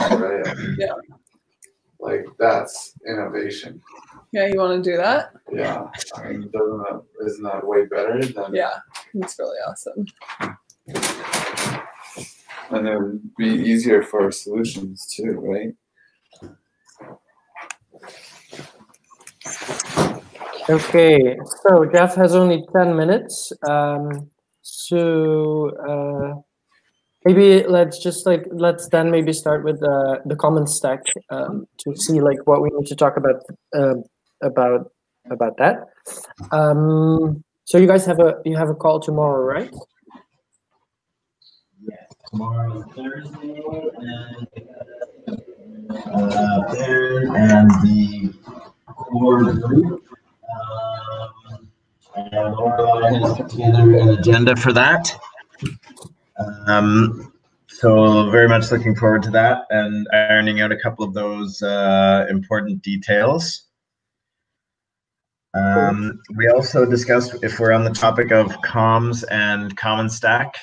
right? Yeah. Like, that's innovation. Yeah, you want to do that? Yeah, I mean, isn't that way better than? Yeah, it's really awesome. And it would be easier for our solutions too, right? Okay, so Jeff has only 10 minutes. Maybe let's then maybe start with the comment stack to see like what we need to talk about that. So you guys have a call tomorrow, right? Yes, tomorrow Thursday, and the core group. And Laura has put together an agenda for that. So very much looking forward to that and ironing out a couple of those important details. We also discussed, if we're on the topic of comms and common stack,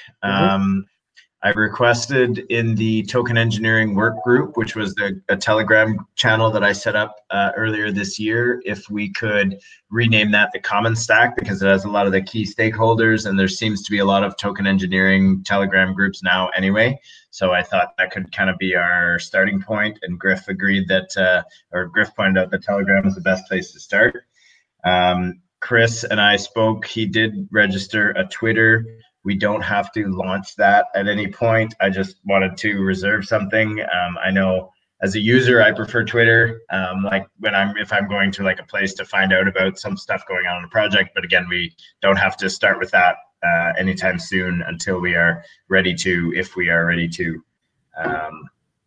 I requested in the token engineering work group, which was a Telegram channel that I set up earlier this year, if we could rename that the common stack, because it has a lot of the key stakeholders and there seems to be a lot of token engineering Telegram groups now anyway. So I thought that could kind of be our starting point, and Griff agreed that, or Griff pointed out that Telegram is the best place to start. Chris and I spoke, he did register a Twitter. We don't have to launch that at any point. I just wanted to reserve something. I know as a user, I prefer Twitter, like if I'm going to like a place to find out about some stuff going on in a project. But again, we don't have to start with that anytime soon until we are ready to, if we are ready to.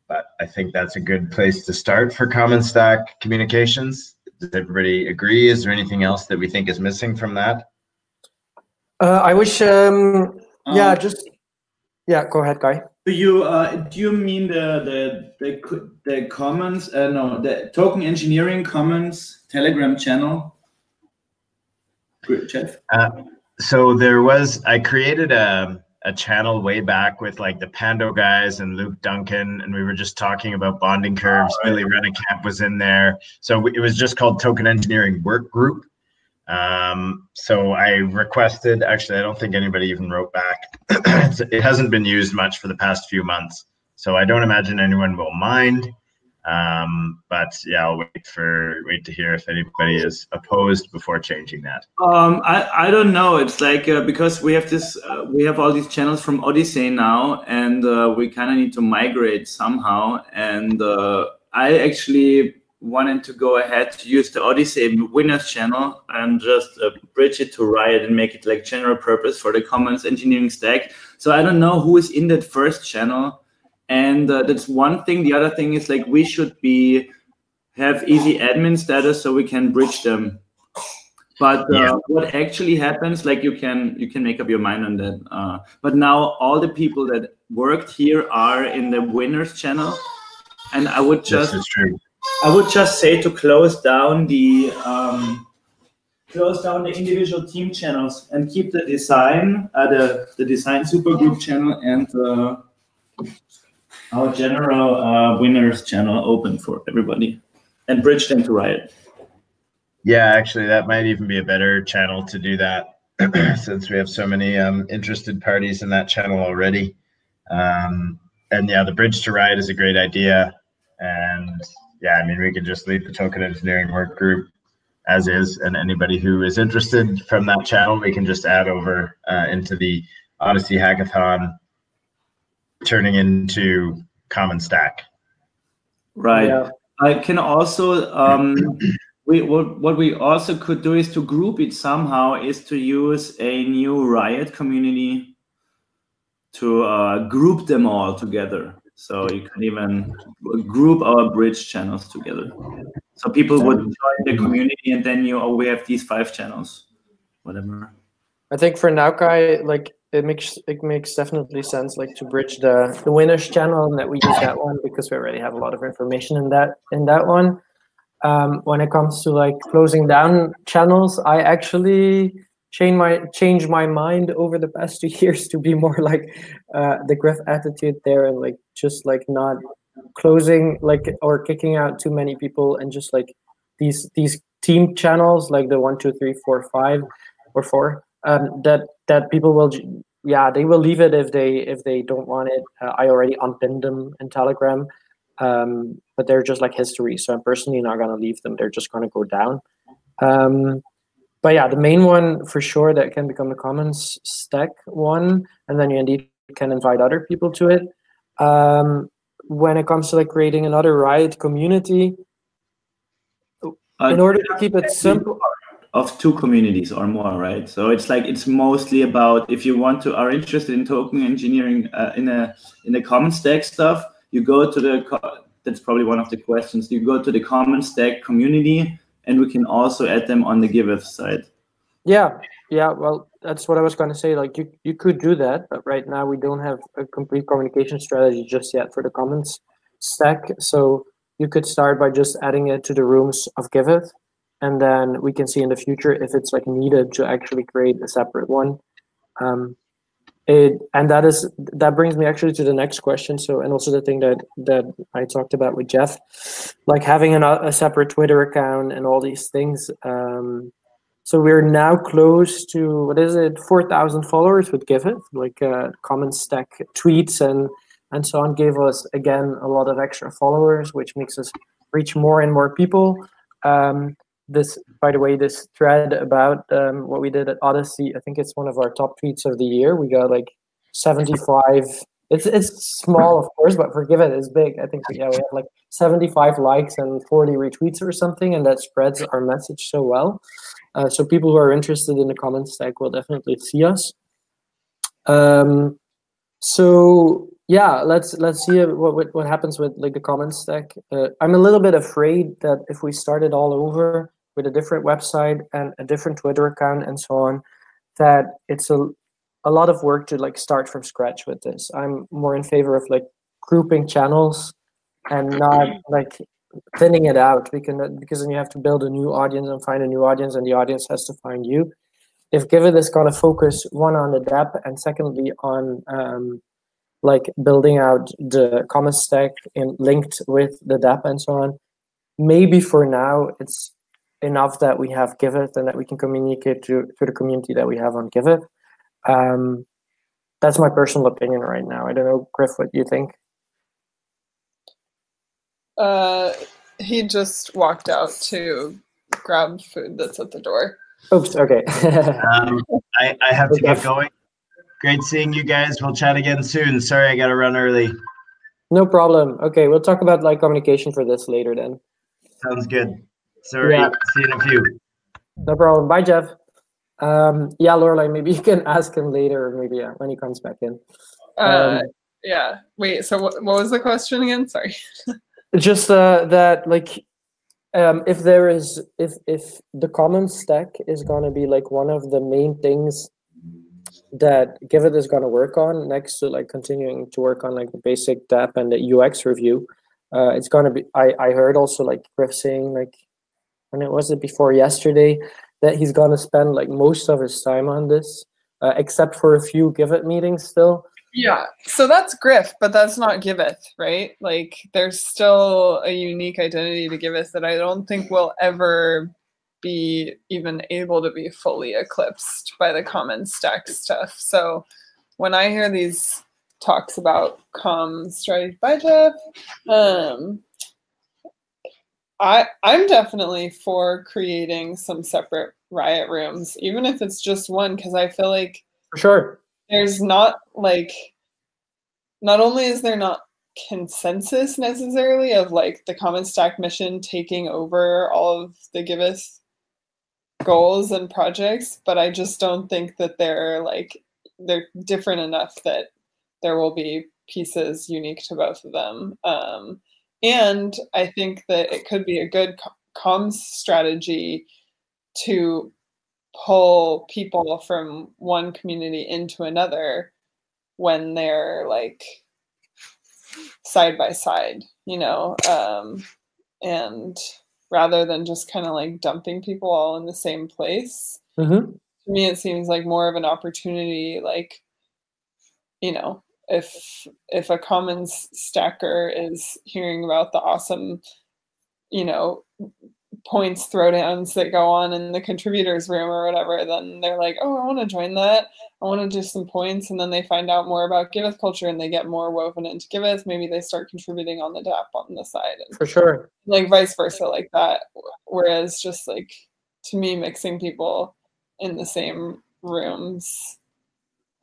But I think that's a good place to start for Common Stack communications. Does everybody agree? Is there anything else that we think is missing from that? I wish, go ahead, Guy. Do you mean the Commons? No, the Token Engineering Commons Telegram channel? Jeff. So I created a channel way back with like the Pando guys and Luke Duncan, and we were just talking about bonding curves. Billy Rennekamp was in there, so it was just called Token Engineering Work Group. So I requested, actually, I don't think anybody even wrote back. It hasn't been used much for the past few months, so I don't imagine anyone will mind. But yeah, I'll wait to hear if anybody is opposed before changing that. I don't know. It's like, because we have all these channels from Odyssey now, and we kind of need to migrate somehow. And I actually wanted to go ahead to use the Odyssey winners channel and just bridge it to Riot and make it like general purpose for the Commons engineering stack. So I don't know who is in that first channel, and that's one thing. The other thing is like we should have easy admin status so we can bridge them. But what actually happens, like you can make up your mind on that. But now all the people that worked here are in the winners channel, and I would just. This is true. I would just say to close down the individual team channels and keep the design supergroup channel and our general winners channel open for everybody, and bridge them to Riot. Yeah, actually, that might even be a better channel to do that, since we have so many interested parties in that channel already. And yeah, the bridge to Riot is a great idea. And yeah, I mean, we could just leave the token engineering work group as is, and anybody who is interested from that channel, we can just add over into the Odyssey Hackathon, turning into Common Stack. Right. Yeah. I can also, what we also could do is to group it somehow, is to use a new Riot community to group them all together. So you can even group our bridge channels together. So people would join the community, and then we have these 5 channels, whatever. I think for now, Kai, like it makes definitely sense, like to bridge the winners channel, and that we use that one because we already have a lot of information in that one. When it comes to like closing down channels, I actually change my mind over the past 2 years to be more like the Griff attitude there, and like just like not closing like or kicking out too many people, and just like these team channels like the 1, 2, 3, 4, 5 or 4 that people will they will leave it if they don't want it. I already unpinned them in Telegram, but they're just like history, so I'm personally not going to leave them. They're just going to go down. But yeah, the main one for sure that can become the Commons Stack one, and then you indeed can invite other people to it. When it comes to like creating another Riot community, in order to keep it simple, of 2 communities or more, right? So it's mostly about, if you are interested in token engineering in the Common Stack stuff, you go to that's probably one of the questions. You go to the Common Stack community, and we can also add them on the Giveth side. Yeah. Well, that's what I was going to say. Like you could do that, but right now we don't have a complete communication strategy just yet for the Commons Stack. So you could start by just adding it to the rooms of Giveth, and then we can see in the future if it's like needed to actually create a separate one. That brings me actually to the next question. So, and also the thing that I talked about with Jeff, like having a separate Twitter account and all these things. So we're now close to, what is it, 4,000 followers with Giveth. Like Common Stack tweets and so on gave us again a lot of extra followers, which makes us reach more and more people. This, by the way, this thread about what we did at Odyssey, I think it's one of our top tweets of the year. We got like 75. It's small, of course, but for Giveth it's big. I think we have like 75 likes and 40 retweets or something, and that spreads our message so well. So people who are interested in the Common Stack will definitely see us. So yeah, let's see what happens with like the Common Stack. I'm a little bit afraid that if we started all over with a different website and a different Twitter account and so on, that it's a lot of work to like start from scratch with this. I'm more in favor of like grouping channels and not like thinning it out, because then you have to build a new audience and find a new audience, and the audience has to find you. If Giveth is going to focus one on the DApp and secondly on like building out the Common Stack and linked with the DApp and so on, maybe for now it's enough that we have Giveth and that we can communicate to the community that we have on Giveth. That's my personal opinion right now. I don't know, Griff, what you think? He just walked out to grab food that's at the door. Oops, okay. I have to get going. Great seeing you guys. We'll chat again soon. Sorry, I got to run early. No problem. Okay, we'll talk about like communication for this later then. Sounds good. Sorry, see you in a few. No problem. Bye, Jeff. Yeah, Lorelai, maybe you can ask him later, or maybe when he comes back in. Yeah. Wait. So what was the question again? Sorry. Just that, like, if the Common Stack is going to be like one of the main things that Giveth is going to work on, next to like continuing to work on like the basic DApp and the UX review, it's going to be. I heard also like Griff saying like, when it was it before yesterday, that he's going to spend like most of his time on this, except for a few Giveth meetings still. Yeah, so that's Griff, but that's not Giveth, right? Like, there's still a unique identity to Giveth that I don't think will ever be even able to be fully eclipsed by the Common Stack stuff. So when I hear these talks about comms strategy by Jeff, I'm definitely for creating some separate Riot rooms, even if it's just one, because I feel like for sure there's not like, not only is there not consensus necessarily of like the Common Stack mission taking over all of the Giveth goals and projects, but I just don't think that they're different enough that there will be pieces unique to both of them. And I think that it could be a good comms strategy to pull people from one community into another when they're like side by side, you know, and rather than just kind of like dumping people all in the same place. Mm-hmm. To me, it seems like more of an opportunity, like, you know, if a commons stacker is hearing about the awesome, you know, points throwdowns that go on in the contributors room or whatever, then they're like, oh, I want to join that. I want to do some points. And then they find out more about Giveth culture and they get more woven into Giveth. Maybe they start contributing on the DApp on the side. And For sure. like vice versa, like that. Whereas just like, to me, mixing people in the same rooms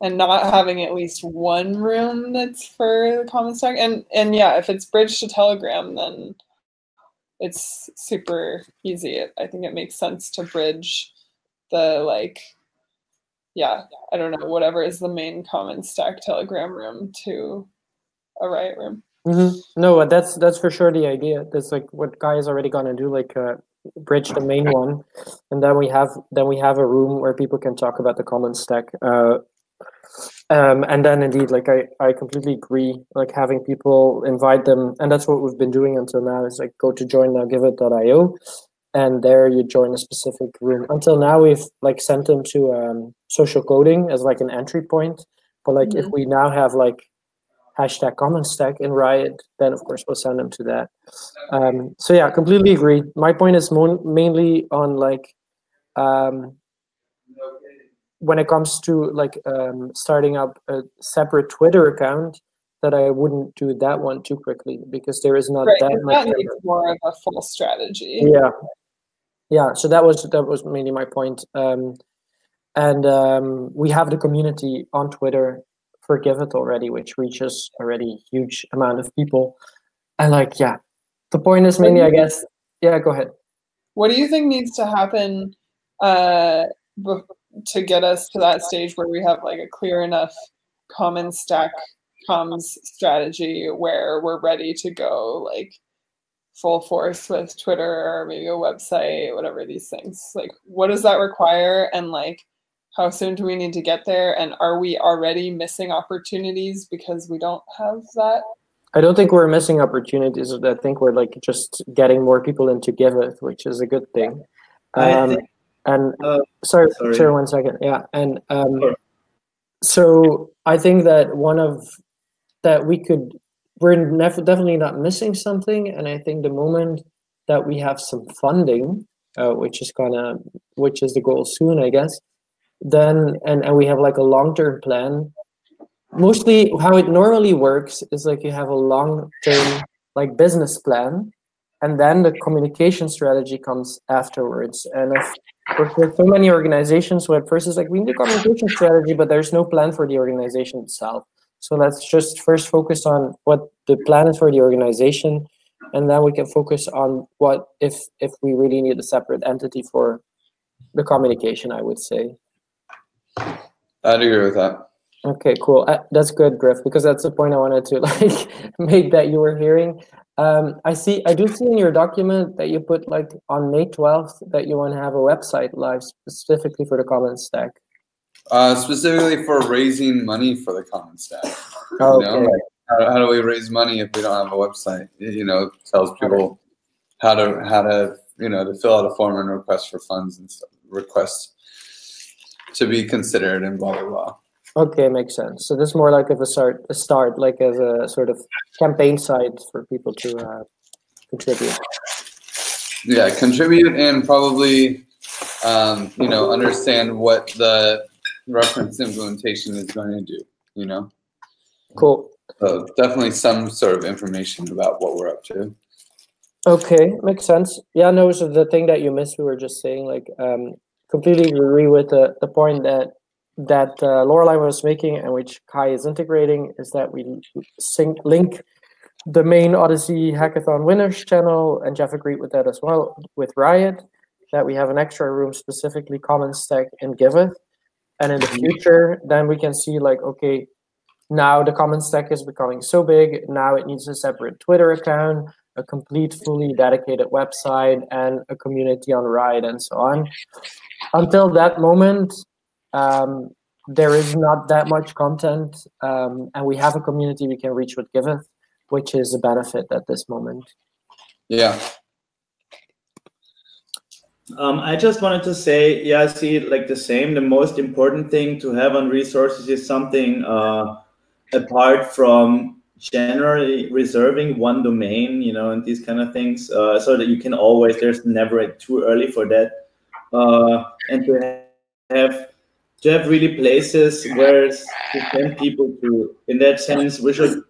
and not having at least one room that's for the common stack. And yeah, if it's bridged to Telegram, then it's super easy. I think it makes sense to bridge the, like, yeah, I don't know, whatever is the main common stack Telegram room to a Riot room. No, that's for sure the idea. That's like what Guy is already gonna do, like bridge the main one, and then we have a room where people can talk about the common stack. And then indeed, like I completely agree, like having people invite them, and that's what we've been doing until now, is like go to join.giveth.io, and there you join a specific room. Until now, we've like sent them to social coding as like an entry point, but like if we now have like hashtag common stack in Riot, then of course we'll send them to that. So yeah, completely agree. My point is mainly on like when it comes to like starting up a separate Twitter account, that I wouldn't do that one too quickly, because there is not that much. That needs more of a full strategy. Yeah. So that was mainly my point. And we have the community on Twitter for Giveth already, which reaches already a huge amount of people. And like, yeah, the point is mainly, I guess. Yeah, go ahead. What do you think needs to happen to get us to that stage where we have like a clear enough common stack comms strategy where we're ready to go like full force with Twitter or maybe a website, whatever these things? Like, what does that require, and like how soon do we need to get there, and are we already missing opportunities because we don't have that? I don't think we're missing opportunities. I think we're like just getting more people into Giveth, which is a good thing. Sorry, 1 second. Yeah, and so I think that we're definitely not missing something, and I think the moment that we have some funding, which is the goal soon, I guess, then and we have like a long-term plan. Mostly how it normally works is like you have a long-term like business plan, and then the communication strategy comes afterwards. And I've worked with so many organizations where at first it's like, we need a communication strategy, but there's no plan for the organization itself. So let's just first focus on what the plan is for the organization, and then we can focus on what if we really need a separate entity for the communication, I would say. I'd agree with that. Okay, cool. That's good, Griff, because that's the point I wanted to like make that you were hearing. I do see in your document that you put like on May 12th that you want to have a website live specifically for the common stack. Specifically for raising money for the common stack. Okay. You know, like how do we raise money if we don't have a website? You know, tells people how to to fill out a form and request for funds and stuff, request to be considered and blah blah blah. Okay, makes sense. So this is more like a start, like as a sort of campaign site for people to contribute. Yeah, contribute and probably understand what the reference implementation is going to do. You know. Cool. So definitely some sort of information about what we're up to. Okay, makes sense. Yeah, no. So the thing that you missed, we were just saying, like, completely agree with the point that Lorelei was making, and which Kai is integrating, is that we link the main Odyssey Hackathon winners channel, and Jeff agreed with that as well, with Riot, that we have an extra room specifically common stack in Giveth, and in the future, then we can see like, okay, now the common stack is becoming so big, now it needs a separate Twitter account, a complete, fully dedicated website, and a community on Riot, and so on. Until that moment, there is not that much content, and we have a community we can reach with Giveth, which is a benefit at this moment. Yeah. I just wanted to say, yeah, I see it like the same. The most important thing to have on resources is something apart from generally reserving one domain, you know, and these kind of things, so that you can always, there's never too early for that, and to have really places where to send people to. In that sense, we should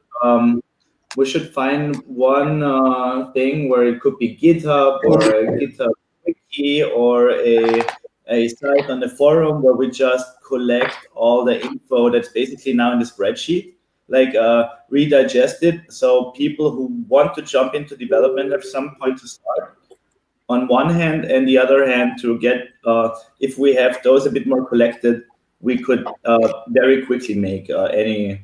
find one thing where it could be GitHub or a GitHub wiki or a site on the forum where we just collect all the info that's basically now in the spreadsheet, like redigest it, so people who want to jump into development have some point to start on one hand, and the other hand to get, if we have those a bit more collected, we could very quickly make any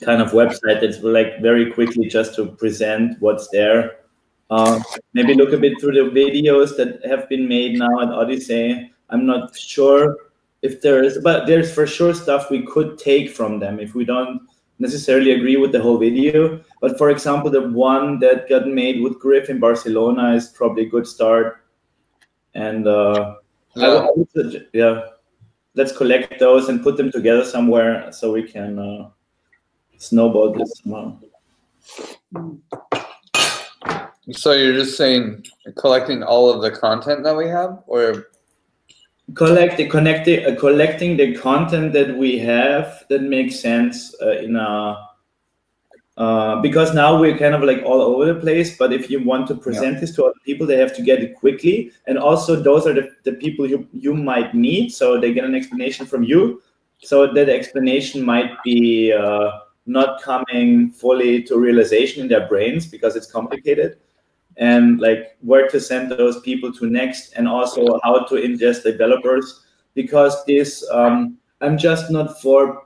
kind of website that's like very quickly just to present what's there. Maybe look a bit through the videos that have been made now at Odyssey. I'm not sure if but there's for sure stuff we could take from them if we don't necessarily agree with the whole video. But for example, the one that got made with Griff in Barcelona is probably a good start. And yeah, let's collect those and put them together somewhere so we can snowball this somehow. So you're just saying collecting all of the content that we have, or collecting the content that we have that makes sense because now we're kind of like all over the place. But if you want to present this to other people, they have to get it quickly, and also those are the people you might meet, so they get an explanation from you, so that explanation might be not coming fully to realization in their brains because it's complicated. And like where to send those people to next, and also how to ingest developers, because this I'm just not for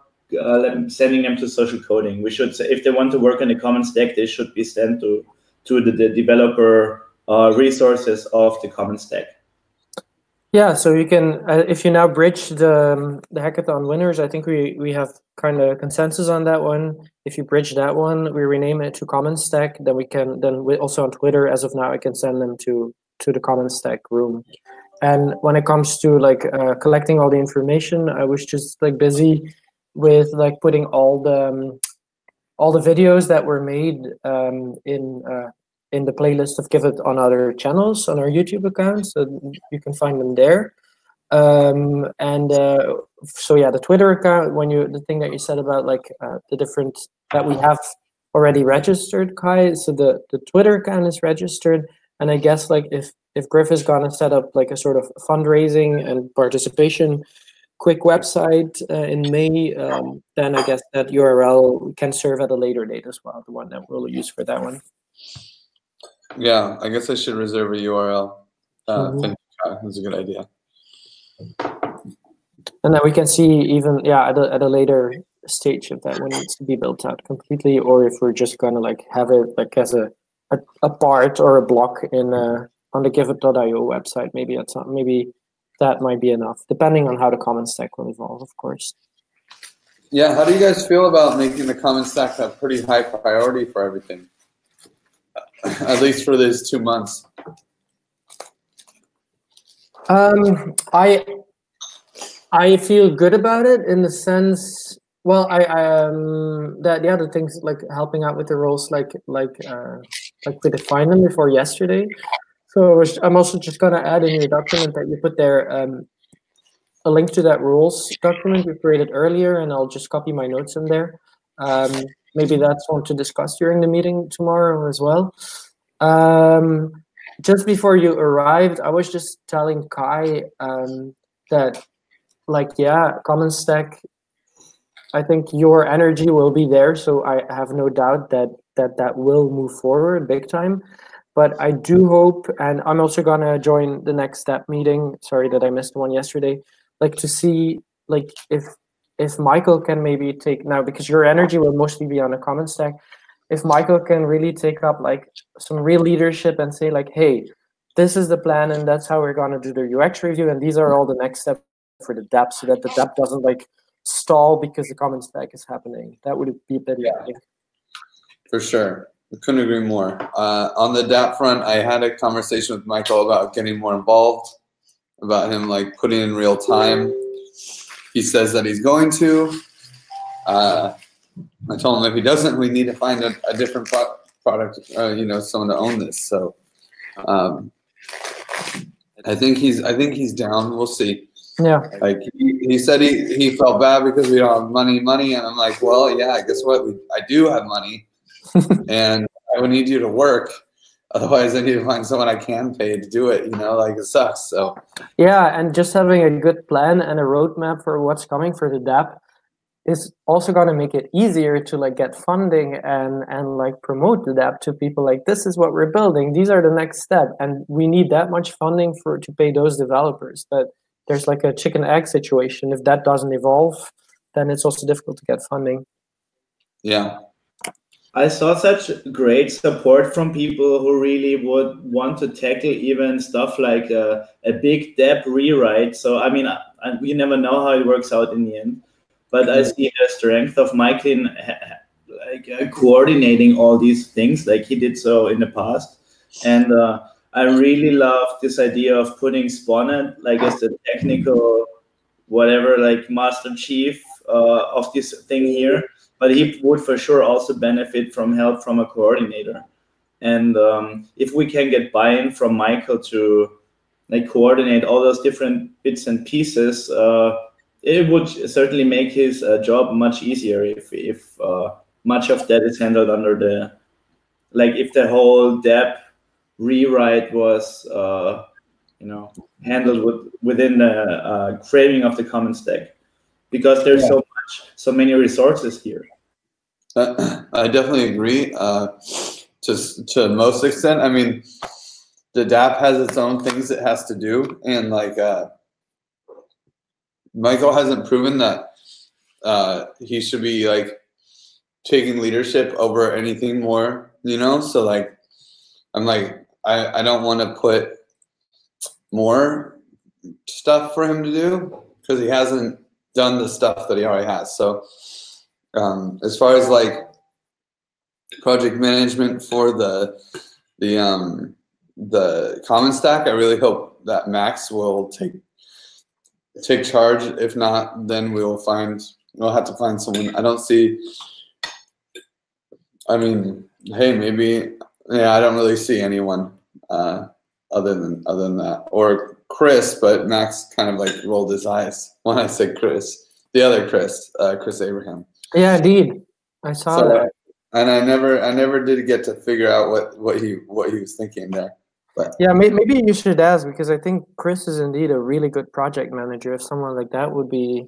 sending them to social coding. We should say if they want to work on the common stack, they should be sent to the developer resources of the common stack. Yeah, so you can if you now bridge the hackathon winners, I think we have kind of consensus on that one. If you bridge that one, we rename it to Common Stack, then we also on Twitter as of now I can send them to the Common Stack room. And when it comes to like collecting all the information, I was just like busy with like putting all the videos that were made in the playlist of Giveth on other channels on our YouTube account, so you can find them there. So yeah, the Twitter account, the thing that you said about like the different that we have already registered, Kai, so the Twitter account is registered, and I guess like if Griff is gonna set up like a sort of fundraising and participation quick website in May, then I guess that URL can serve at a later date as well, the one that we'll use for that one. Yeah, I guess I should reserve a URL. Thank you. That's a good idea. And then we can see even at a later stage if that one needs to be built out completely, or if we're just gonna like have it like as a part or a block in on the Giveth.io website. Maybe that might be enough, depending on how the Common Stack will evolve, of course. Yeah, how do you guys feel about making the Common Stack a pretty high priority for everything? At least for these 2 months. I feel good about it in the sense, well, the other things like helping out with the roles, like we defined them before yesterday. So I'm also just gonna add in your document that you put there a link to that rules document we created earlier, and I'll just copy my notes in there. Maybe that's one to discuss during the meeting tomorrow as well. Just before you arrived, I was just telling Kai that, like, yeah, Common Stack, I think your energy will be there, so I have no doubt that will move forward big time. But I do hope, and I'm also gonna join the next step meeting. Sorry that I missed one yesterday. Like to see, like if Michael can maybe take now, because your energy will mostly be on a Common Stack. If Michael can really take up like some real leadership and say like, hey, this is the plan and that's how we're gonna do the UX review, and these are all the next steps for the DApp, so that the DApp doesn't like stall because the Common Stack is happening. That would be better. Yeah, for sure. I couldn't agree more. On the DApp front, I had a conversation with Michael about getting more involved, about him like putting in real time. He says that he's going to. I told him if he doesn't, we need to find a different product, you know, someone to own this. So I think he's down. We'll see. Yeah. Like he said he felt bad because we don't have money, and I'm like, well, yeah, guess what? I do have money, and I would need you to work. Otherwise, I need to find someone I can pay to do it. You know, like it sucks. So yeah, and just having a good plan and a roadmap for what's coming for the DApp is also going to make it easier to like get funding and like promote the DApp to people. Like, this is what we're building. These are the next step, and we need that much funding to pay those developers. But there's like a chicken egg situation. If that doesn't evolve, then it's also difficult to get funding. Yeah. I saw such great support from people who really would want to tackle even stuff like a big DApp rewrite. So, I mean, we never know how it works out in the end, but I see the strength of Michael in coordinating all these things like he did so in the past. And I really love this idea of putting Sponnet like as the technical, whatever, like master chief of this thing here. But he would for sure also benefit from help from a coordinator. And if we can get buy-in from Michael to like coordinate all those different bits and pieces, it would certainly make his job much easier if much of that is handled under the, like if the whole DApp rewrite was, you know, handled within the framing of the common stack, because there's so many resources here. I definitely agree. To most extent, I mean, the DApp has its own things it has to do, and like Michael hasn't proven that he should be like taking leadership over anything more, you know. So like, I'm like, I don't want to put more stuff for him to do because he hasn't done the stuff that he already has. So as far as like project management for the common stack, I really hope that Max will take charge. If not, then we'll have to find someone. I don't see, I mean, hey, maybe, yeah, I don't really see anyone other than that, or Chris, but Max kind of like rolled his eyes when I said Chris. The other Chris, Chris Abraham. Yeah, indeed, I saw that. And I never did get to figure out what he was thinking there. But yeah, maybe you should ask, because I think Chris is indeed a really good project manager. If someone like that would be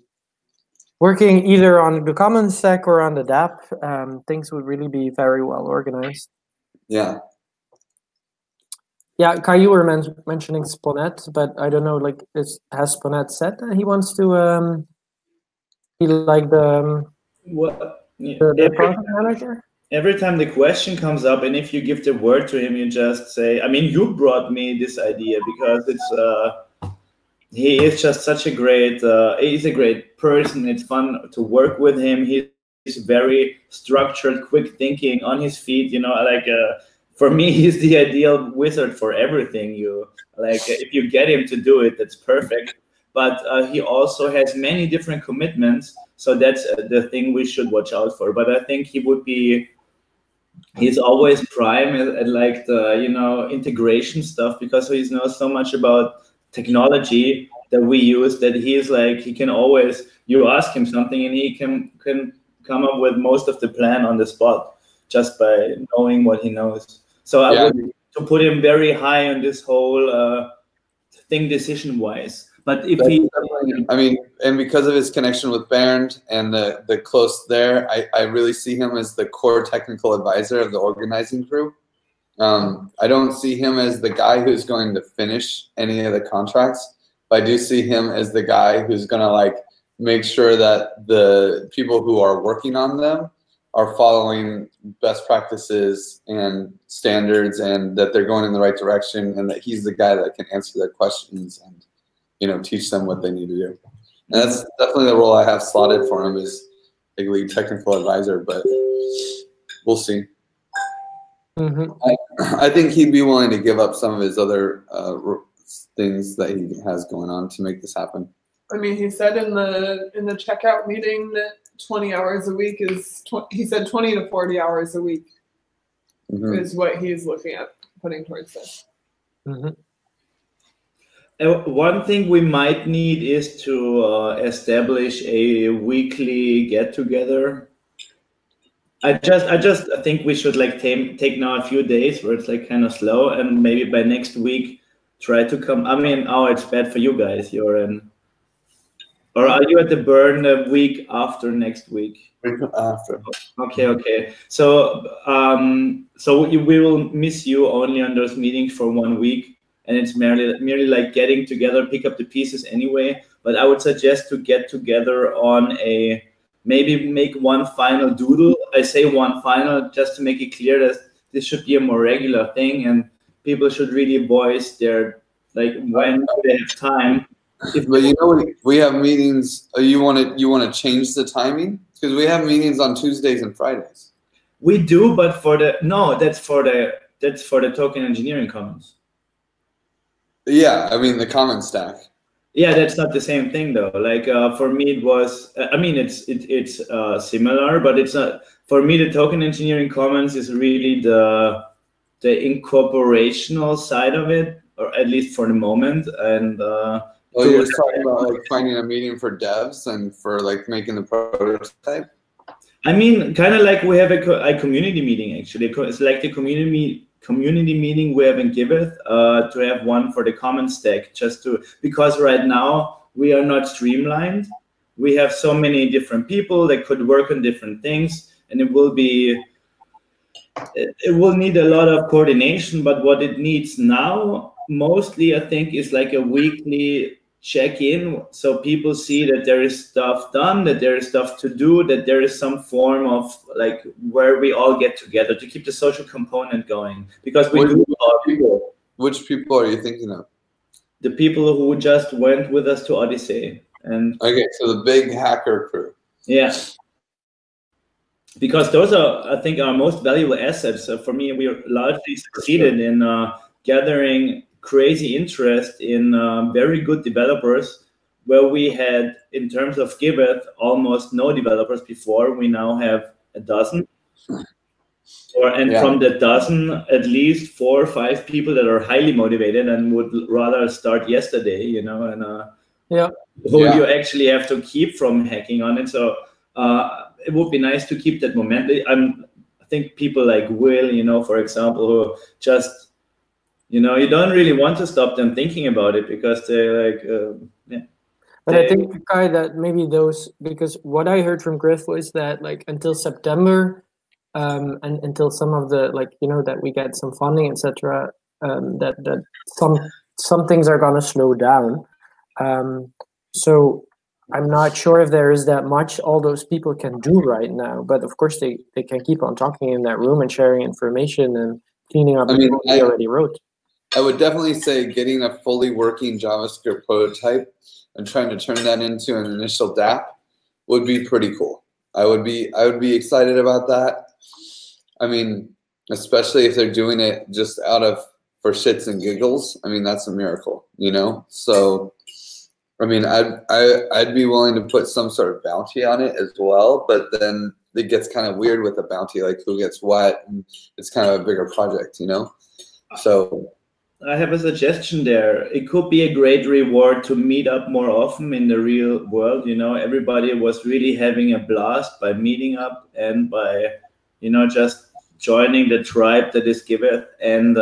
working either on the common stack or on the DApp, things would really be very well organized. Yeah. Yeah, Kai, you were mentioning Sponnet, but I don't know, like, has Sponnet said that he wants to be like the project manager? Every time the question comes up, and if you give the word to him, you just say, I mean, you brought me this idea because it's he is just such a great he's a great person. It's fun to work with him. He's very structured, quick thinking, on his feet, you know, like for me, he's the ideal wizard for everything. You like, if you get him to do it, that's perfect. But he also has many different commitments, so that's the thing we should watch out for. But I think he's always prime at like the, you know, integration stuff, because he knows so much about technology that we use that he's like, he can always, you ask him something and he can come up with most of the plan on the spot just by knowing what he knows. So I would to put him very high on this whole thing decision-wise. But if I mean, and because of his connection with Bernd and the close there, I really see him as the core technical advisor of the organizing crew. I don't see him as the guy who's going to finish any of the contracts, but I do see him as the guy who's going to like make sure that the people who are working on them are following best practices and standards, and that they're going in the right direction, and that he's the guy that can answer their questions and, you know, teach them what they need to do. And that's definitely the role I have slotted for him, is a lead technical advisor, but we'll see. Mm-hmm. I think he'd be willing to give up some of his other things that he has going on to make this happen. I mean, he said in the checkout meeting that 20 hours a week is, he said 20 to 40 hours a week is what he's looking at putting towards this. One thing we might need is to establish a weekly get-together. I just think we should like take now a few days where it's like kind of slow, and maybe by next week try to come. I mean, oh, it's bad for you guys. You're in, or are you at the burn the week after next week? After. Okay. So we will miss you only on those meetings for 1 week. And it's merely like getting together, pick up the pieces anyway. But I would suggest to get together on maybe make one final doodle. I say one final just to make it clear that this should be a more regular thing, and people should really voice their like when they have time. But you know, we have meetings. You want to change the timing because we have meetings on Tuesdays and Fridays. We do, but that's for the token engineering commons. Yeah, I mean the common stack. Yeah, that's not the same thing though. Like for me, it was. I mean, it's similar, but it's not. For me, the token engineering commons is really the incorporational side of it, or at least for the moment. And you're talking about like finding a meeting for devs and for like making the prototype. I mean, kind of like we have a community meeting actually. It's like the community meeting we have in Giveth, to have one for the common stack, because right now we are not streamlined. We have so many different people that could work on different things, and it will need a lot of coordination. But what it needs now mostly, I think, is like a weekly check-in, so people see that there is stuff done, that there is stuff to do, that there is some form of like where we all get together to keep the social component going. Because which people are you thinking of? The people who just went with us to Odyssey. And okay, so the big hacker crew. Yeah. Because those are, I think, our most valuable assets. For me, we largely succeeded in gathering crazy interest in very good developers, where we had, in terms of Giveth, almost no developers before. We now have a dozen. From the dozen, at least 4 or 5 people that are highly motivated and would rather start yesterday, you know, and who you actually have to keep from hacking on it. So it would be nice to keep that momentum. I think people like Will, you know, for example, who just, you know, you don't really want to stop them thinking about it because they're like, But I think, Kai, that maybe because what I heard from Griff was that like until September, and until some of the, like, you know, that we get some funding, etc., that some things are gonna slow down. So I'm not sure if there is that much all those people can do right now, but of course they can keep on talking in that room and sharing information and cleaning up what they already wrote. I would definitely say getting a fully working JavaScript prototype and trying to turn that into an initial dApp would be pretty cool. I would be excited about that. I mean, especially if they're doing it just for shits and giggles. I mean, that's a miracle, you know? So, I mean, I'd be willing to put some sort of bounty on it as well, but then it gets kind of weird with a bounty, like who gets what, and it's kind of a bigger project, you know? So I have a suggestion there. It could be a great reward to meet up more often in the real world. You know, everybody was really having a blast by meeting up and by, you know, just joining the tribe that is Giveth. And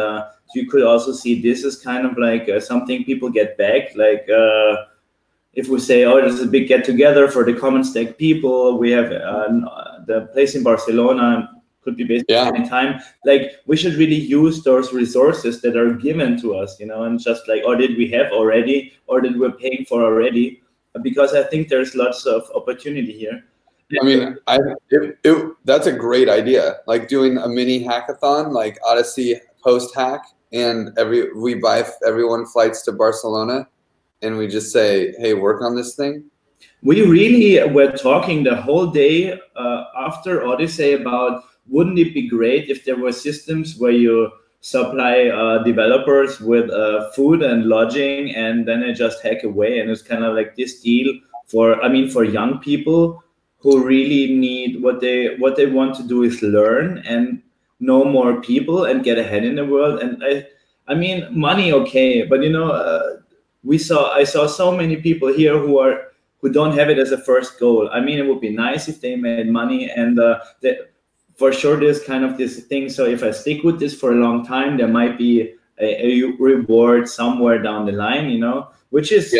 you could also see this as kind of like something people get back. Like if we say, oh, there's a big get together for the common stack people, we have the place in Barcelona. Could be basically any time. Like, we should really use those resources that are given to us, you know, and just like, or did we have already, or did we're paying for already? Because I think there's lots of opportunity here. I mean, that's a great idea. Like doing a mini hackathon, like Odyssey post hack, and we buy everyone flights to Barcelona, and we just say, hey, work on this thing. We really were talking the whole day after Odyssey about, wouldn't it be great if there were systems where you supply developers with food and lodging, and then they just hack away. And it's kind of like this deal for, I mean, for young people who really need, what they want to do is learn and know more people and get ahead in the world. And I mean, money, okay, but you know, I saw so many people here who don't have it as a first goal. I mean, it would be nice if they made money, and for sure there's kind of this thing. So if I stick with this for a long time, there might be a reward somewhere down the line, you know, which is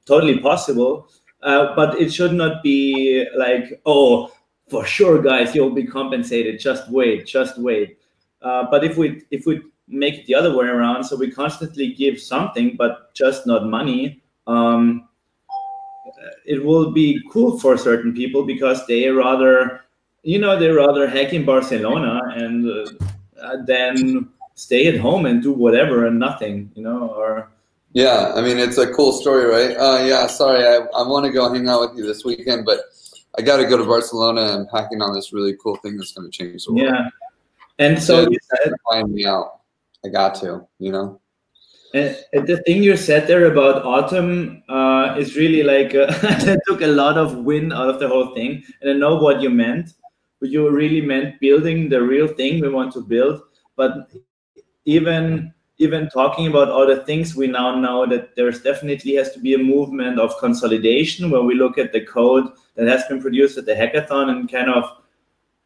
totally possible. But it should not be like, oh, for sure, guys, you'll be compensated. Just wait, just wait. But if we make it the other way around, so we constantly give something, but just not money, it will be cool for certain people, because they rather, you know, they rather hack in Barcelona and then stay at home and do whatever and nothing, you know, or. Yeah, I mean, it's a cool story, right? Yeah, sorry, I want to go hang out with you this weekend, but I got to go to Barcelona and hacking on this really cool thing that's going to change the world. Yeah, and so you said, find me out. I got to, you know. And the thing you said there about autumn is really like that took a lot of wind out of the whole thing. And I know what you meant, but you really meant building the real thing we want to build. But even talking about all the things, we now know that there's definitely has to be a movement of consolidation, where we look at the code that has been produced at the hackathon and kind of,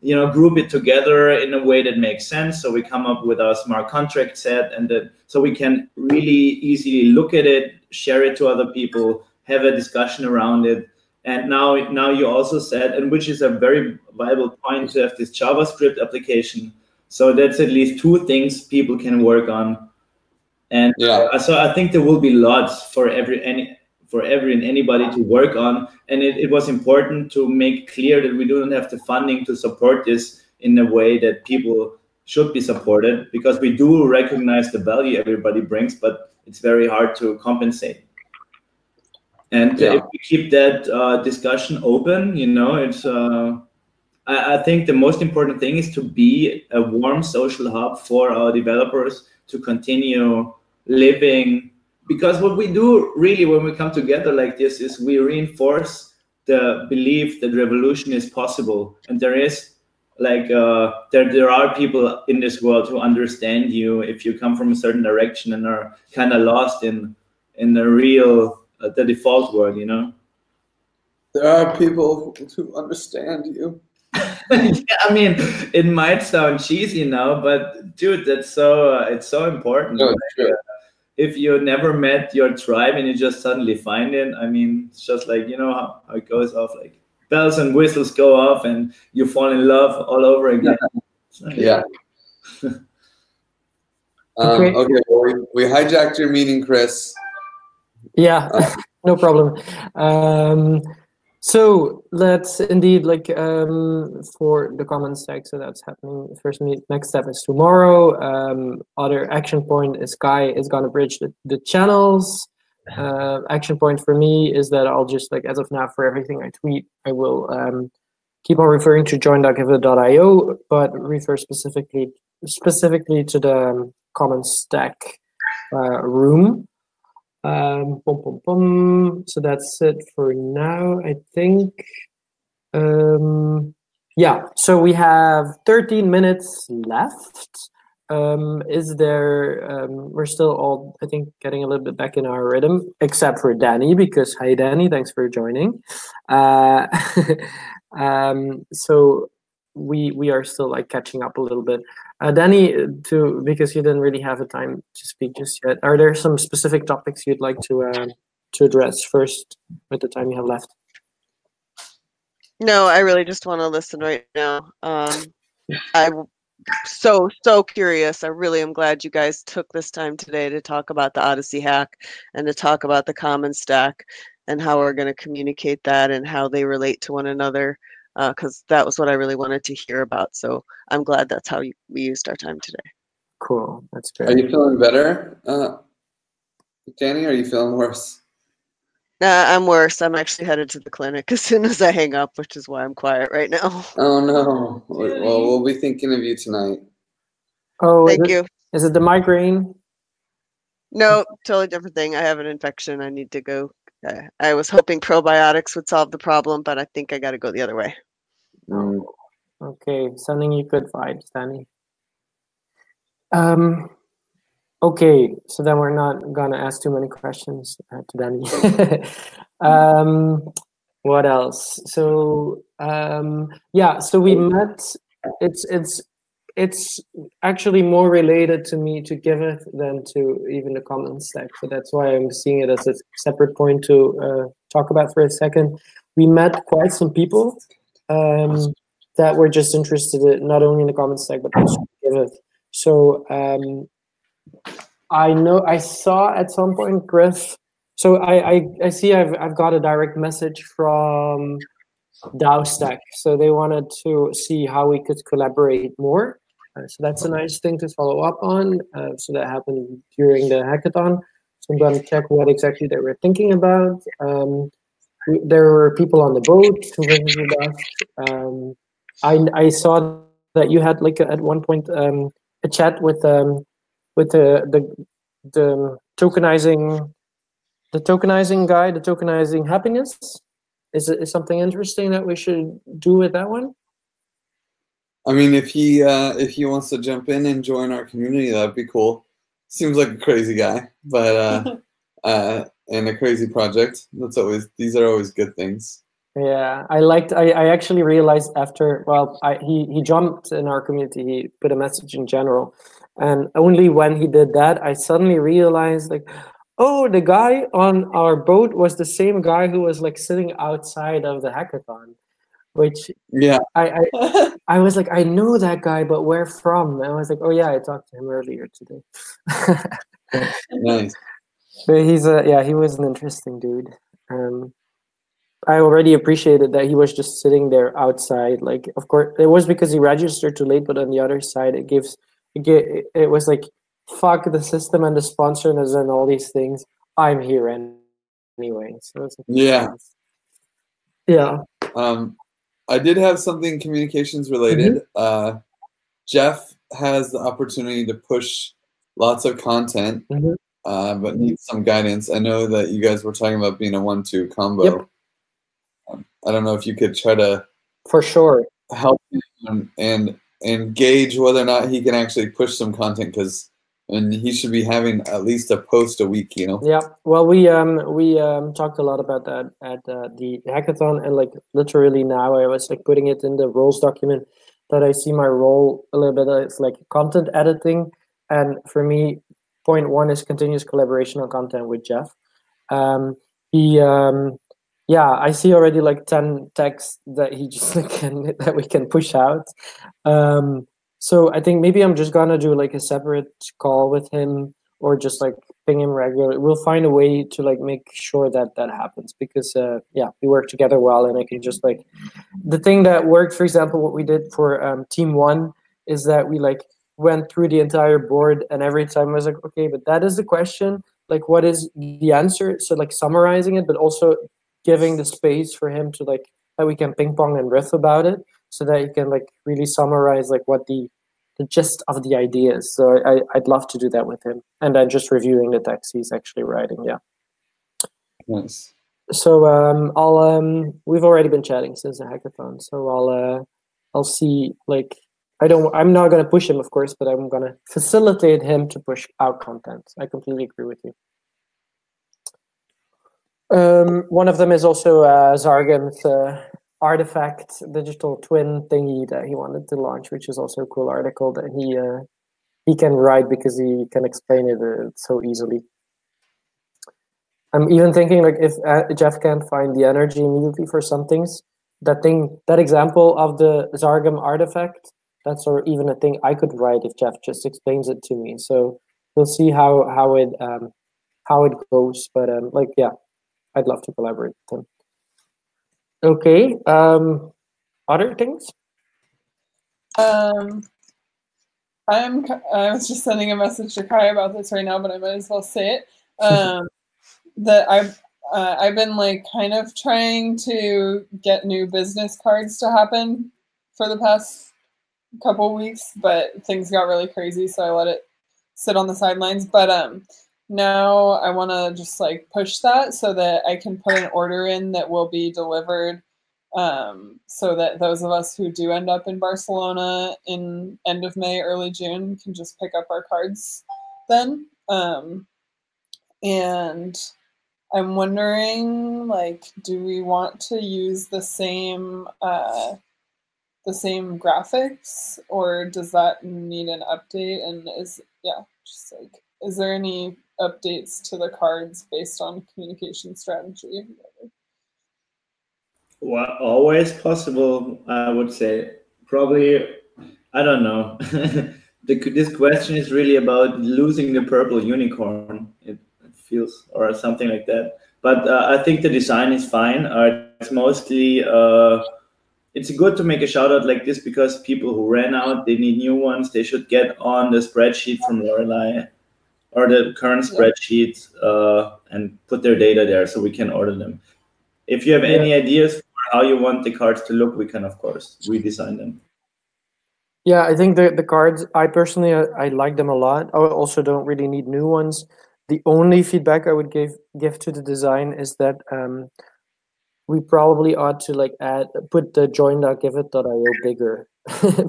you know, group it together in a way that makes sense. So we come up with our smart contract set, and so we can really easily look at it, share it to other people, have a discussion around it. And now you also said, and which is a very viable point, to have this JavaScript application. So that's at least two things people can work on. And so I think there will be lots for every and anybody to work on. And it was important to make clear that we don't have the funding to support this in a way that people should be supported, because we do recognize the value everybody brings, but it's very hard to compensate. And if we keep that discussion open, you know, it's I think the most important thing is to be a warm social hub for our developers to continue living, because what we do really when we come together like this is we reinforce the belief that revolution is possible, and there is like there are people in this world who understand you if you come from a certain direction and are kind of lost in the real the default world, you know. There are people who understand you. Yeah, I mean, it might sound cheesy now, but dude, that's so it's so important. No, it's true. If you never met your tribe and you just suddenly find it, I mean, it's just like, you know how it goes off, like bells and whistles go off and you fall in love all over again. Yeah. Okay, well, we hijacked your meeting, Chris. Yeah, no problem. So let's indeed, like, for the common stack, so that's happening. First next step is tomorrow. Other action point is Guy is gonna bridge the channels. Action point for me is that I'll just, like, as of now, for everything I tweet, I will keep on referring to join.giveth.io, but refer specifically to the common stack room. So that's it for now, I think. Yeah, so we have 13 minutes left. Is there, we're still all, I think, getting a little bit back in our rhythm, except for Danny, because hi Danny, thanks for joining. So we are still, like, catching up a little bit. Danny, because you didn't really have a time to speak just yet, are there some specific topics you'd like to address first with the time you have left? No, I really just want to listen right now. I'm so curious. I really am glad you guys took this time today to talk about the Odyssey hack and to talk about the common stack and how we're going to communicate that and how they relate to one another. Because that was what I really wanted to hear about. So I'm glad that's how we used our time today. Cool, that's great. Are you feeling better, Danny? Or are you feeling worse? I'm worse. I'm actually headed to the clinic as soon as I hang up, which is why I'm quiet right now. Oh no. Well, we'll be thinking of you tonight. Oh, thank you. Is it the migraine? No, totally different thing. I have an infection. I need to go. I was hoping probiotics would solve the problem, but I think I got to go the other way. Okay, sending you good vibes, Danny. Okay, so then we're not gonna ask too many questions to Danny. What else? So yeah, so we met. It's actually more related to me to Giveth than to even the common stack. So that's why I'm seeing it as a separate point to talk about for a second. We met quite some people that were just interested in not only in the common stack but also Giveth. So I saw at some point Griff. So I see I've got a direct message from DAO Stack. So they wanted to see how we could collaborate more. So that's a nice thing to follow up on. So that happened during the hackathon. So I'm going to check what exactly they were thinking about. There were people on the boat who visited us. I saw that you had like at one point a chat with the tokenizing guy, the tokenizing happiness. Is it something interesting that we should do with that one? I mean, if he wants to jump in and join our community, that'd be cool. Seems like a crazy guy, but and a crazy project. These are always good things. Yeah, I actually realized after, well, he jumped in our community, he put a message in general, and only when he did that, I suddenly realized like, oh, the guy on our boat was the same guy who was like sitting outside of the hackathon, which yeah, I was like, I know that guy, but where from? And I was like, oh yeah, I talked to him earlier today. Nice. But he was an interesting dude. I already appreciated that he was just sitting there outside. Like, of course, it was because he registered too late, but on the other side, it was like, fuck the system and the sponsors and all these things. I'm here anyway. So it's like, yeah. Yeah. I did have something communications related. Jeff has the opportunity to push lots of content, but needs some guidance. I know that you guys were talking about being a 1-2 combo. Yep. I don't know if you could try to for sure help him and gauge whether or not he can actually push some content, because he should be having at least a post a week, you know. Yeah, well, we talked a lot about that at the hackathon, and like literally now I was like putting it in the roles document that I see my role a little bit. It's like content editing, and for me, point one is continuous collaboration on content with Jeff. Yeah, I see already like 10 texts that he just that we can push out. So I think maybe I'm just gonna do like a separate call with him, or just like ping him regularly. We'll find a way to like make sure that happens, because yeah, we work together well, and I can just like, the thing that worked, for example, what we did for team 1 is that we like went through the entire board, and every time I was like, okay, but that is the question, like what is the answer? So like summarizing it, but also giving the space for him to like, that we can ping pong and riff about it, so that he can like really summarize like what the gist of the idea is. So I'd love to do that with him, and then just reviewing the text he's actually writing. Yeah. Nice. So we've already been chatting since the hackathon, so I'll see, like, I'm not gonna push him, of course, but I'm gonna facilitate him to push out content. I completely agree with you. One of them is also Zargam's artifact digital twin thingy that he wanted to launch, which is also a cool article that he can write, because he can explain it so easily. I'm even thinking like, if Jeff can't find the energy immediately for some things, that example of the Zargam artifact, that's even a thing I could write if Jeff just explains it to me. So we'll see how it goes. But like, yeah, I'd love to collaborate with him. Okay. Other things? I was just sending a message to Kai about this right now, but I might as well say it. That I've been like kind of trying to get new business cards to happen for the past couple weeks, but things got really crazy, so I let it sit on the sidelines. But now I want to just like push that so that I can put an order in that will be delivered, so that those of us who do end up in Barcelona in end of May, early June can just pick up our cards then. And I'm wondering, like, do we want to use the same graphics, or does that need an update? And just like, is there any updates to the cards based on communication strategy? Well, always possible, I would say. Probably, I don't know. This question is really about losing the purple unicorn. It feels, or something like that. But I think the design is fine. It's mostly, it's good to make a shout out like this because people who ran out, they need new ones. They should get on the spreadsheet from Lorelei or the current spreadsheet and put their data there so we can order them. If you have any ideas for how you want the cards to look, we can, of course, redesign them. Yeah, I think the cards, I personally, I like them a lot. I also don't really need new ones. The only feedback I would give to the design is that we probably ought to like put the join.giveth.io bigger.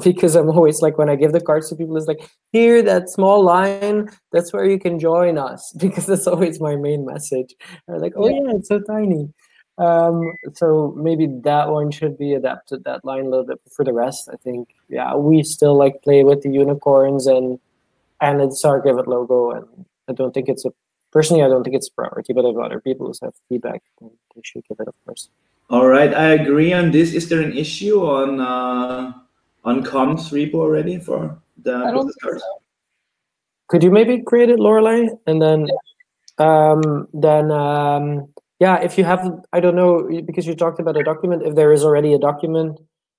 Because I'm always like, when I give the cards to people, it's like, here, that small line, that's where you can join us, because that's always my main message. They're like, oh yeah, it's so tiny. So maybe that one should be adapted, that line, a little bit. For the rest, I think, we still like play with the unicorns and it's our Giveth logo, and I don't think it's personally, I don't think it's a priority, but if other people have feedback, then they should give it, of course. All right, I agree on this. Is there an issue on comms repo already for the business cards? So. Could you maybe create it, Lorelei, and then if you have, I don't know, because you talked about a document, if there is already a document,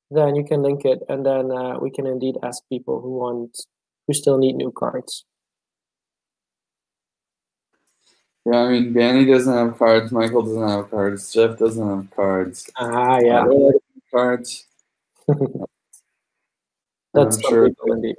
then you can link it, and then we can indeed ask people who still need new cards. Yeah, I mean, Danny doesn't have cards, Michael doesn't have cards, Jeff doesn't have cards. Yeah. Cards. That's sure indeed.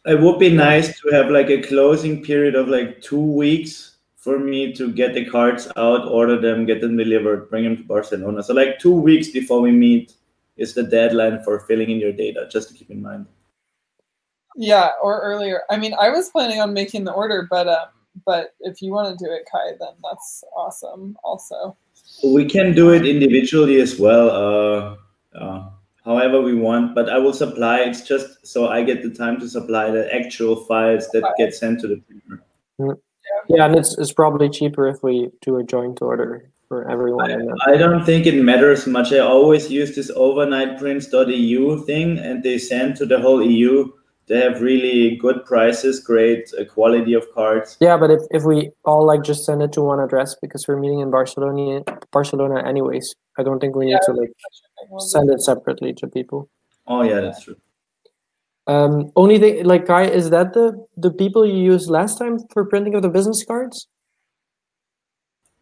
It would be nice to have like a closing period of like 2 weeks for me to get the cards out, order them, get them delivered, bring them to Barcelona. So like 2 weeks before we meet is the deadline for filling in your data, just to keep in mind. Yeah, or earlier. I mean, I was planning on making the order, but if you want to do it, Kai, then that's awesome also. We can do it individually as well, however we want, but I will supply, it's just so I get the time to supply the actual files that get sent to the printer. Yeah, and it's probably cheaper if we do a joint order for everyone. I don't think it matters much. I always use this overnightprints.eu thing, and they send to the whole EU. They have really good prices, great quality of cards. Yeah, but if we all like just send it to one address, because we're meeting in Barcelona anyways, I don't think we need to like send it separately to people. Oh yeah, that's true. Only thing, like, Kai, is that the people you used last time for printing of the business cards?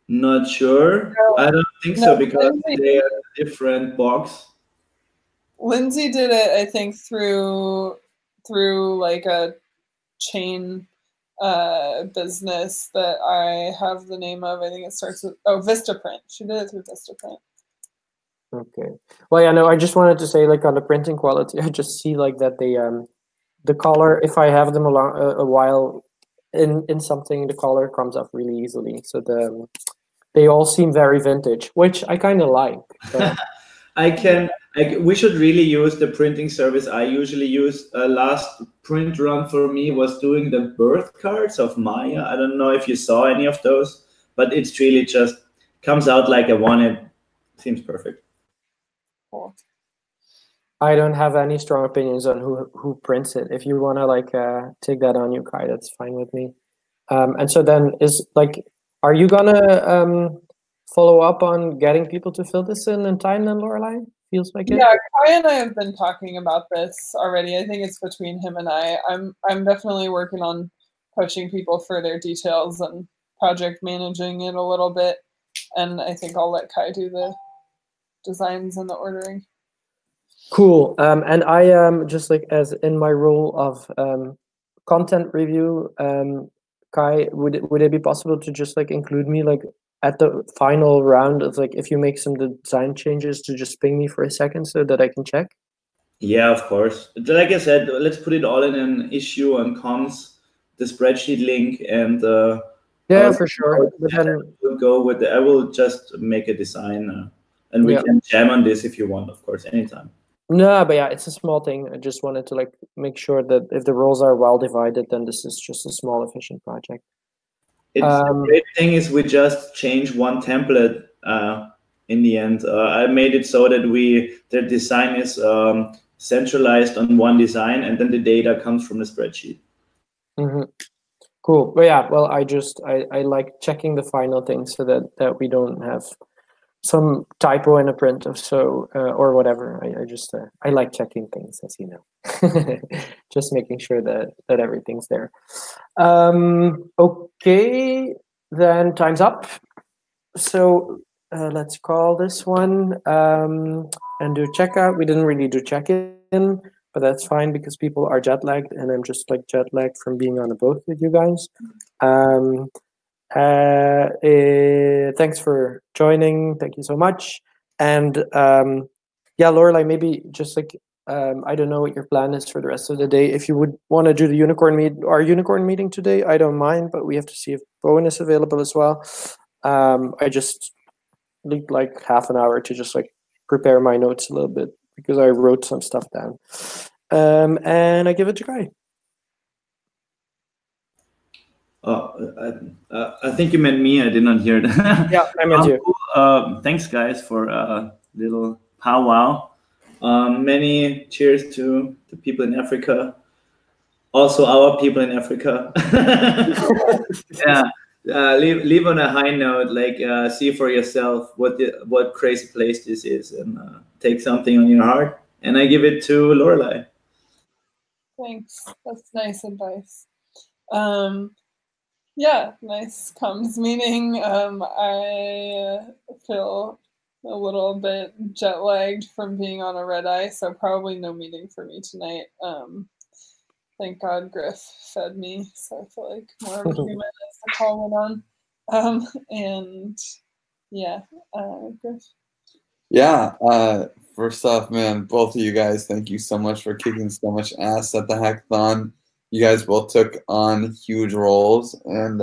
Not sure. No, I don't think so, because they have a different box. Lindsay did it, I think, through like a chain business that I have the name of. I think it starts with Vistaprint. She did it through Vistaprint. Okay. Well, yeah, no, I just wanted to say, like, on the printing quality, I just see like that the color, if I have them a while in something, the color comes off really easily. So they all seem very vintage, which I kind of like. We should really use the printing service I usually use. Last print run for me was doing the birth cards of Maya. I don't know if you saw any of those, but it's really just comes out like I wanted. Seems perfect. Cool. I don't have any strong opinions on who prints it. If you want to like take that on you, Kai, that's fine with me. And so then are you gonna follow up on getting people to fill this in time then, Lorelei? Feels like it. Yeah, Kai and I have been talking about this already. I think it's between him and I. I'm definitely working on pushing people for their details and project managing it a little bit. And I think I'll let Kai do the designs and the ordering. Cool. And I am just like, as in my role of content review, Kai, would it be possible to just like include me like at the final round of like if you make some design changes to just ping me for a second so that I can check? Yeah, of course. Like I said, let's put it all in an issue on comms, the spreadsheet link, and yeah, for sure. But then we'll go with I will just make a design, and we can jam on this if you want, of course, anytime. No, but yeah, it's a small thing. I just wanted to like make sure that if the roles are well divided, then this is just a small, efficient project. The great thing is we just change one template in the end. I made it so that the design is centralized on one design, and then the data comes from the spreadsheet. Mm-hmm. Cool. But yeah, well, I like checking the final thing so that we don't have some typo in a print of or whatever. I like checking things, as you know, just making sure that everything's there. Okay, then time's up. So let's call this one and do checkout. We didn't really do check-in, but that's fine because people are jet lagged, and I'm just like jet lagged from being on a boat with you guys. Thanks for joining. Thank you so much. And yeah, Lorelai, maybe just like I don't know what your plan is for the rest of the day. If you would want to do our unicorn meeting today, I don't mind, but we have to see if Bowen is available as well. I just need like half an hour to just like prepare my notes a little bit because I wrote some stuff down. And I give it to Kai. I think you meant me. I did not hear that. Yeah, I meant you. Thanks, guys, for a little powwow. Many cheers to the people in Africa. Also, our people in Africa. Yeah. Leave on a high note. Like, see for yourself what crazy place this is, and take something on your heart. And I give it to Lorelai. Thanks. That's nice advice. Yeah, nice comms meeting. I feel a little bit jet lagged from being on a red eye, so probably no meeting for me tonight. Thank God Griff fed me, so I feel like more of a human as the call went on. And yeah, Griff. Yeah, first off, man, both of you guys, thank you so much for kicking so much ass at the hackathon. You guys both took on huge roles and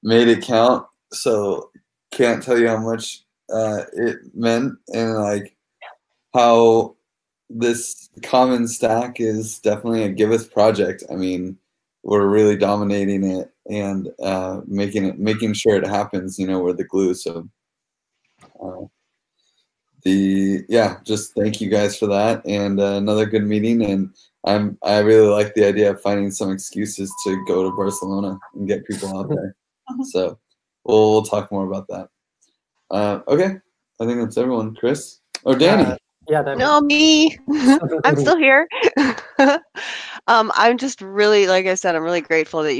made it count. So can't tell you how much it meant and like how this common stack is definitely a Giveth project. I mean, we're really dominating it and making sure it happens. You know, we're the glue. So just thank you guys for that, and another good meeting. And I really like the idea of finding some excuses to go to Barcelona and get people out there. So we'll talk more about that. Okay, I think that's everyone. Chris or Danny? Yeah, Danny. No, me. I'm still here. I'm just really, like I said, I'm really grateful that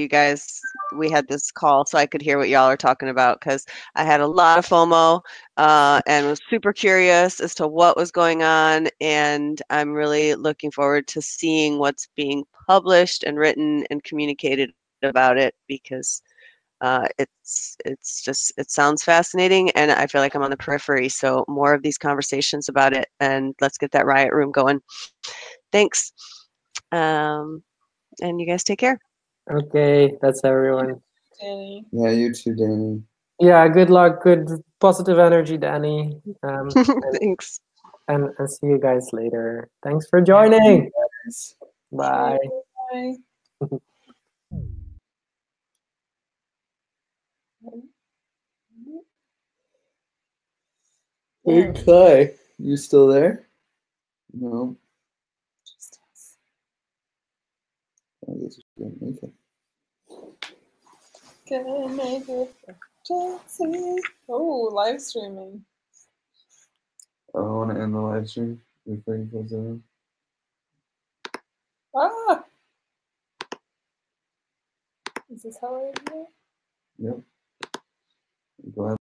we had this call so I could hear what y'all are talking about, because I had a lot of FOMO and was super curious as to what was going on. And I'm really looking forward to seeing what's being published and written and communicated about it, because it sounds fascinating, and I feel like I'm on the periphery. So more of these conversations about it, and let's get that riot room going. Thanks. And you guys take care. Okay, that's everyone. Danny. Yeah, you too, Danny. Yeah, good luck, good positive energy, Danny. Thanks. And see you guys later. Thanks for joining. Bye. Bye. Hey, Kai, you still there? No. I guess we didn't make it. Gonna make it Jesse. Oh, live streaming. I want to end the live stream before you close it in. Ah! Is this how I do it? Yep. Go ahead.